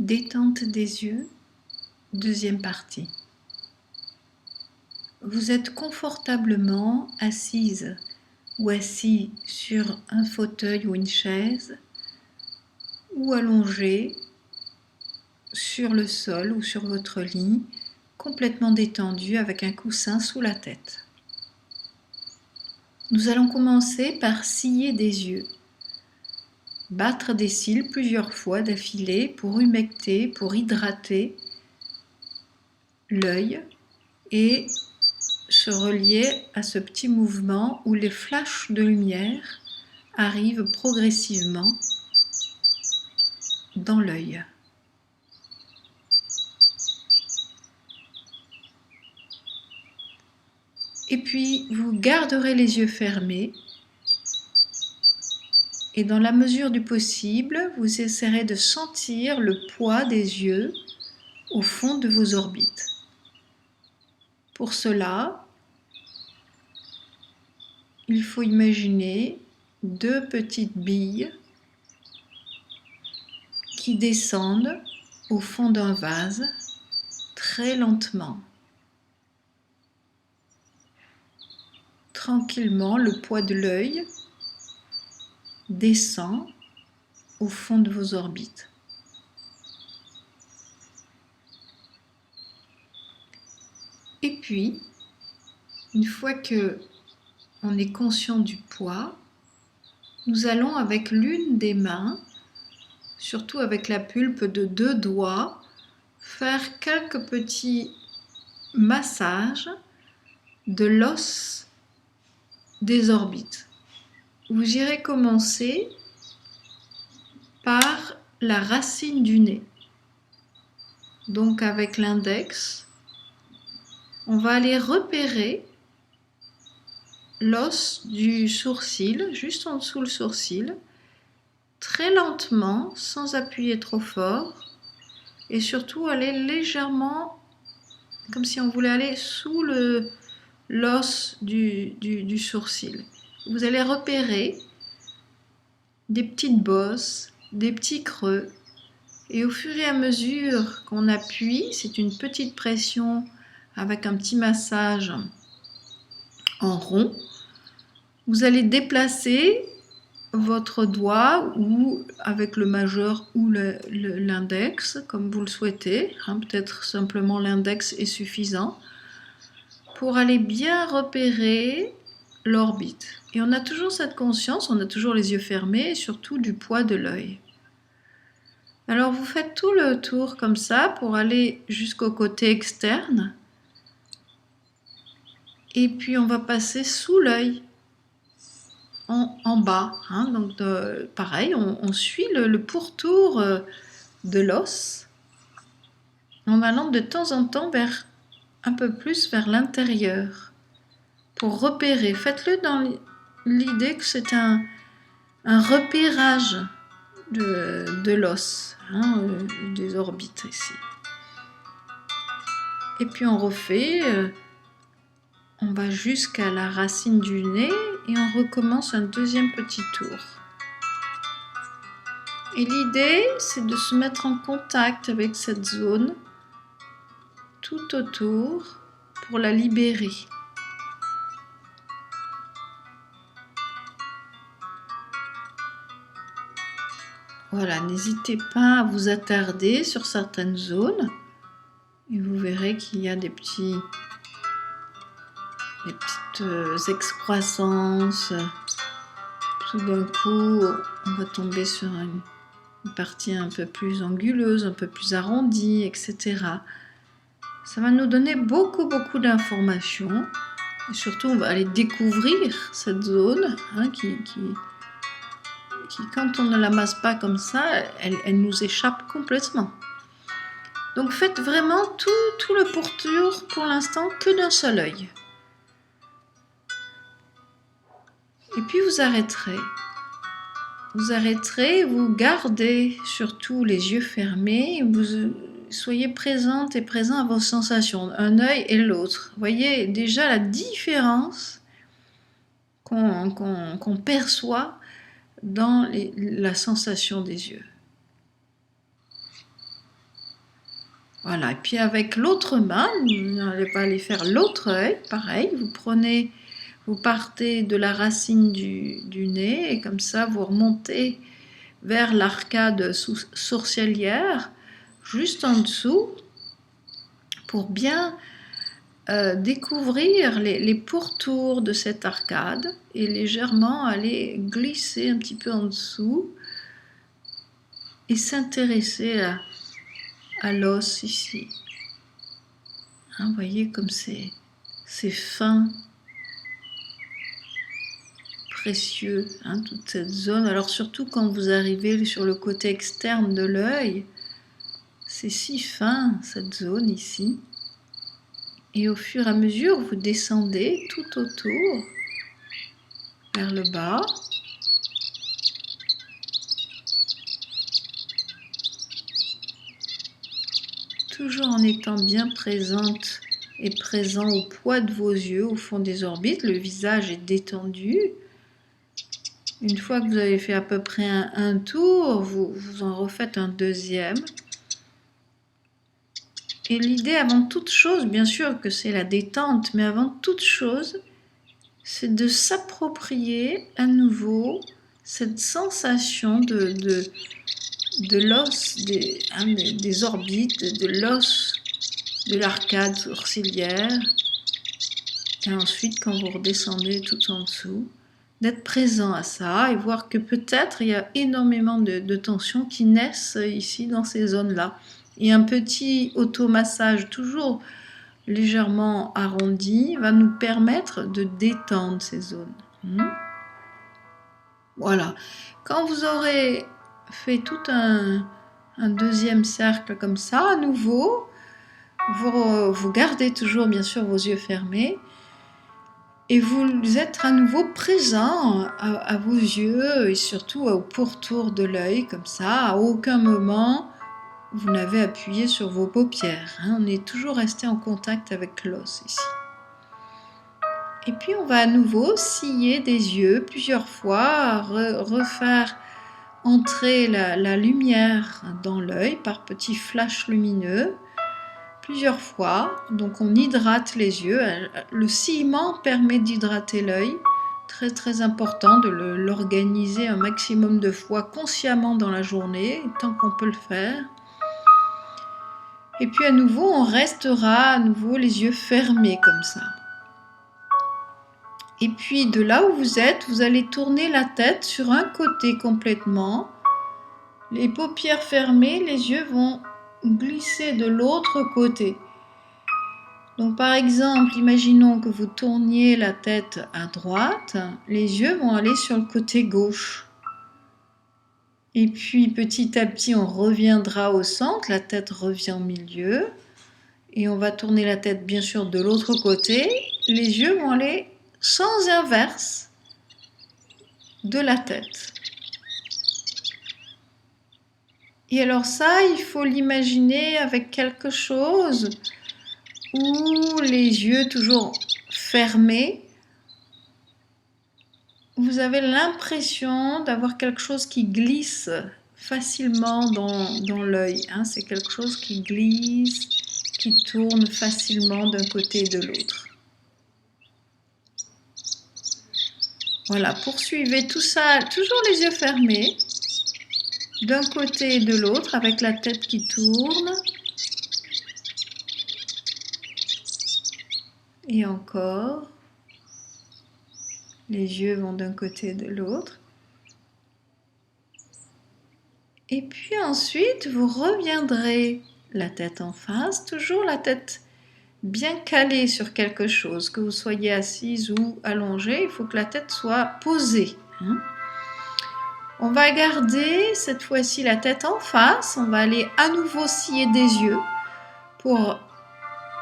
Détente des yeux, deuxième partie. Vous êtes confortablement assise ou assis sur un fauteuil ou une chaise ou allongé sur le sol ou sur votre lit, complètement détendu avec un coussin sous la tête. Nous allons commencer par ciller des yeux. Battre des cils plusieurs fois d'affilée pour humecter, pour hydrater l'œil et se relier à ce petit mouvement où les flashs de lumière arrivent progressivement dans l'œil. Et puis vous garderez les yeux fermés et dans la mesure du possible, vous essaierez de sentir le poids des yeux au fond de vos orbites. Pour cela, il faut imaginer deux petites billes qui descendent au fond d'un vase très lentement. Tranquillement, le poids de l'œil descend au fond de vos orbites. Et puis, une fois que on est conscient du poids, nous allons avec l'une des mains, surtout avec la pulpe de 2 doigts, faire quelques petits massages de l'os des orbites. Vous irez commencer par la racine du nez. Donc avec l'index, on va aller repérer l'os du sourcil, juste en dessous le sourcil, très lentement, sans appuyer trop fort, et surtout aller légèrement, comme si on voulait aller sous l'os du sourcil. Vous allez repérer des petites bosses, des petits creux, et au fur et à mesure qu'on appuie, c'est une petite pression avec un petit massage en rond, vous allez déplacer votre doigt ou avec le majeur ou l'index, comme vous le souhaitez, peut-être simplement l'index est suffisant, pour aller bien repérer l'orbite. Et on a toujours cette conscience, on a toujours les yeux fermés, et surtout du poids de l'œil. Alors vous faites tout le tour comme ça pour aller jusqu'au côté externe. Et puis on va passer sous l'œil, en bas. Donc pareil, on suit le pourtour de l'os en allant de temps en temps un peu plus vers l'intérieur pour repérer. Faites-le dans l'idée que c'est un repérage de l'os, des orbites ici. Et puis on refait, on va jusqu'à la racine du nez et on recommence un deuxième petit tour. Et l'idée, c'est de se mettre en contact avec cette zone tout autour pour la libérer. Voilà, n'hésitez pas à vous attarder sur certaines zones et vous verrez qu'il y a des petites excroissances. Tout d'un coup, on va tomber sur une partie un peu plus anguleuse, un peu plus arrondie, etc. Ça va nous donner beaucoup d'informations. Et surtout, on va aller découvrir cette zone qui, quand on ne la masse pas comme ça, elle nous échappe complètement. Donc faites vraiment tout le pourtour pour l'instant que d'un seul œil. Et puis vous arrêterez. Vous gardez surtout les yeux fermés, vous soyez présente et présent à vos sensations, un œil et l'autre. Voyez déjà la différence qu'on perçoit dans la sensation des yeux. Voilà, et puis avec l'autre main, on va aller faire l'autre œil, pareil, vous partez de la racine du nez et comme ça vous remontez vers l'arcade sourcilière, juste en dessous, pour bien découvrir les pourtours de cette arcade et légèrement aller glisser un petit peu en dessous et s'intéresser à l'os ici. Hein, vous voyez comme c'est fin, précieux, hein, toute cette zone. Alors surtout quand vous arrivez sur le côté externe de l'œil, c'est si fin cette zone ici. Et au fur et à mesure, vous descendez tout autour, vers le bas. Toujours en étant bien présente et présent au poids de vos yeux, au fond des orbites. Le visage est détendu. Une fois que vous avez fait à peu près un tour, vous en refaites un deuxième. Et l'idée, avant toute chose, bien sûr que c'est la détente, mais avant toute chose, c'est de s'approprier à nouveau cette sensation de l'os, des orbites, de l'os de l'arcade sourcilière. Et ensuite, quand vous redescendez tout en dessous, d'être présent à ça et voir que peut-être il y a énormément de tensions qui naissent ici dans ces zones-là. Et un petit automassage toujours légèrement arrondi va nous permettre de détendre ces zones. Voilà. Quand vous aurez fait tout un deuxième cercle comme ça, à nouveau, vous gardez toujours bien sûr vos yeux fermés et vous êtes à nouveau présent à vos yeux et surtout au pourtour de l'œil comme ça. À aucun moment vous n'avez appuyé sur vos paupières. On est toujours resté en contact avec l'os ici. Et puis on va à nouveau scier des yeux plusieurs fois, refaire entrer la lumière dans l'œil par petits flashs lumineux plusieurs fois. Donc on hydrate les yeux. Le sciement permet d'hydrater l'œil. Très très important de l'organiser un maximum de fois consciemment dans la journée, tant qu'on peut le faire. Et puis à nouveau, on restera à nouveau les yeux fermés comme ça. Et puis de là où vous êtes, vous allez tourner la tête sur un côté complètement. Les paupières fermées, les yeux vont glisser de l'autre côté. Donc par exemple, imaginons que vous tourniez la tête à droite, les yeux vont aller sur le côté gauche. Et puis petit à petit, on reviendra au centre, la tête revient au milieu. Et on va tourner la tête bien sûr de l'autre côté. Les yeux vont aller sens inverse de la tête. Et alors ça, il faut l'imaginer avec quelque chose où les yeux toujours fermés, vous avez l'impression d'avoir quelque chose qui glisse facilement dans l'œil. C'est quelque chose qui glisse, qui tourne facilement d'un côté et de l'autre. Voilà, poursuivez tout ça, toujours les yeux fermés, d'un côté et de l'autre, avec la tête qui tourne. Et encore, les yeux vont d'un côté et de l'autre. Et puis ensuite, vous reviendrez la tête en face, toujours la tête bien calée sur quelque chose, que vous soyez assise ou allongée, il faut que la tête soit posée. On va garder cette fois-ci la tête en face, on va aller à nouveau scier des yeux pour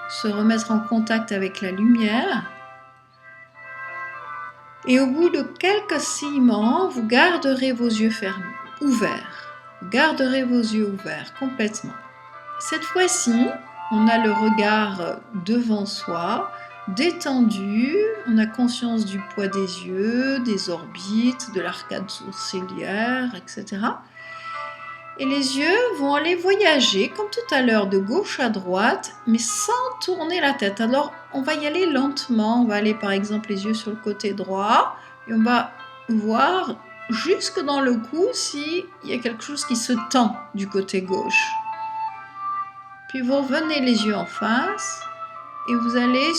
se remettre en contact avec la lumière. Et au bout de quelques sciements, vous garderez vos yeux ouverts. Vous garderez vos yeux ouverts complètement. Cette fois-ci, on a le regard devant soi, détendu, on a conscience du poids des yeux, des orbites, de l'arcade sourcilière, etc. Et les yeux vont aller voyager, comme tout à l'heure, de gauche à droite, mais sans tourner la tête. Alors, on va y aller lentement. On va aller, par exemple, les yeux sur le côté droit. Et on va voir jusque dans le cou s'il y a quelque chose qui se tend du côté gauche. Puis vous revenez les yeux en face et vous allez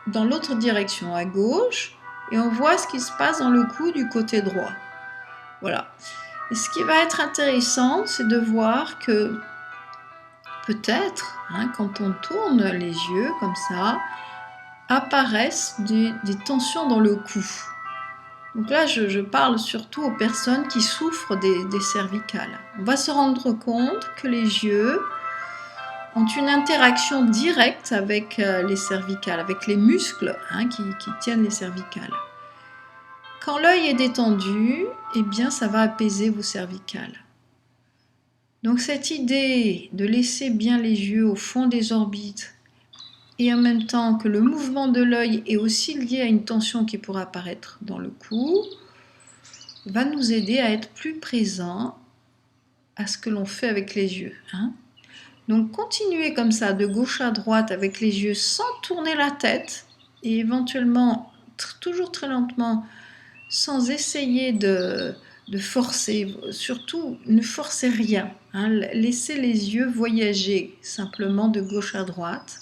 dans l'autre direction, à gauche. Et on voit ce qui se passe dans le cou du côté droit. Voilà. Et ce qui va être intéressant, c'est de voir que peut-être, quand on tourne les yeux comme ça, apparaissent des tensions dans le cou. Donc là, je parle surtout aux personnes qui souffrent des cervicales. On va se rendre compte que les yeux ont une interaction directe avec les cervicales, avec les muscles qui tiennent les cervicales. Quand l'œil est détendu, eh bien, ça va apaiser vos cervicales. Donc cette idée de laisser bien les yeux au fond des orbites et en même temps que le mouvement de l'œil est aussi lié à une tension qui pourrait apparaître dans le cou, va nous aider à être plus présents à ce que l'on fait avec les yeux. Donc continuez comme ça de gauche à droite avec les yeux sans tourner la tête et éventuellement toujours très lentement sans essayer de forcer, surtout ne forcez rien, laissez les yeux voyager simplement de gauche à droite.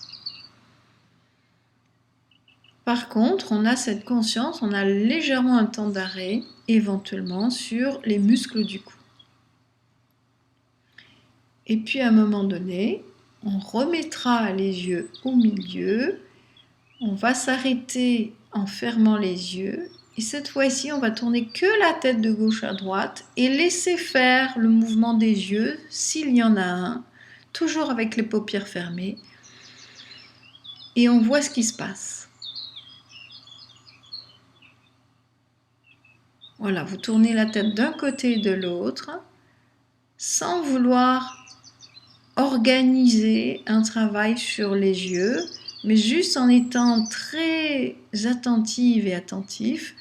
Par contre, on a cette conscience, on a légèrement un temps d'arrêt, éventuellement sur les muscles du cou. Et puis à un moment donné, on remettra les yeux au milieu, on va s'arrêter en fermant les yeux. Et cette fois-ci, on va tourner que la tête de gauche à droite et laisser faire le mouvement des yeux, s'il y en a un, toujours avec les paupières fermées. Et on voit ce qui se passe. Voilà, vous tournez la tête d'un côté et de l'autre, sans vouloir organiser un travail sur les yeux, mais juste en étant très attentive et attentif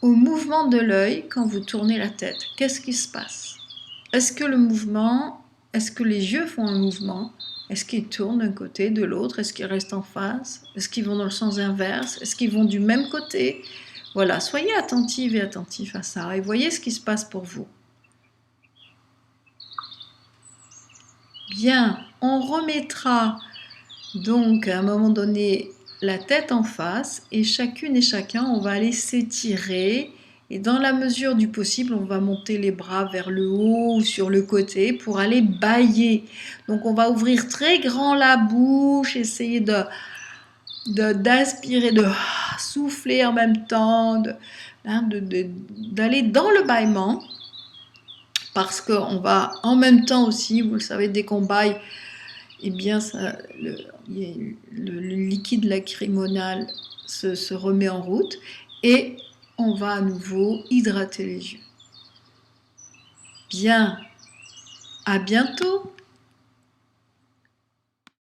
au mouvement de l'œil quand vous tournez la tête. Qu'est-ce qui se passe? Est-ce que les yeux font un mouvement? Est-ce qu'ils tournent d'un côté, de l'autre? Est-ce qu'ils restent en face? Est-ce qu'ils vont dans le sens inverse? Est-ce qu'ils vont du même côté? Voilà, soyez attentive et attentif à ça et voyez ce qui se passe pour vous. Bien, on remettra donc à un moment donné la tête en face et chacune et chacun, on va aller s'étirer et dans la mesure du possible, on va monter les bras vers le haut ou sur le côté pour aller bâiller. Donc on va ouvrir très grand la bouche, essayer d'aspirer, de souffler en même temps, d'aller dans le bâillement parce qu'on va en même temps aussi, vous le savez, dès qu'on bâille, eh bien, le liquide lacrymonal se remet en route et on va à nouveau hydrater les yeux. Bien, à bientôt!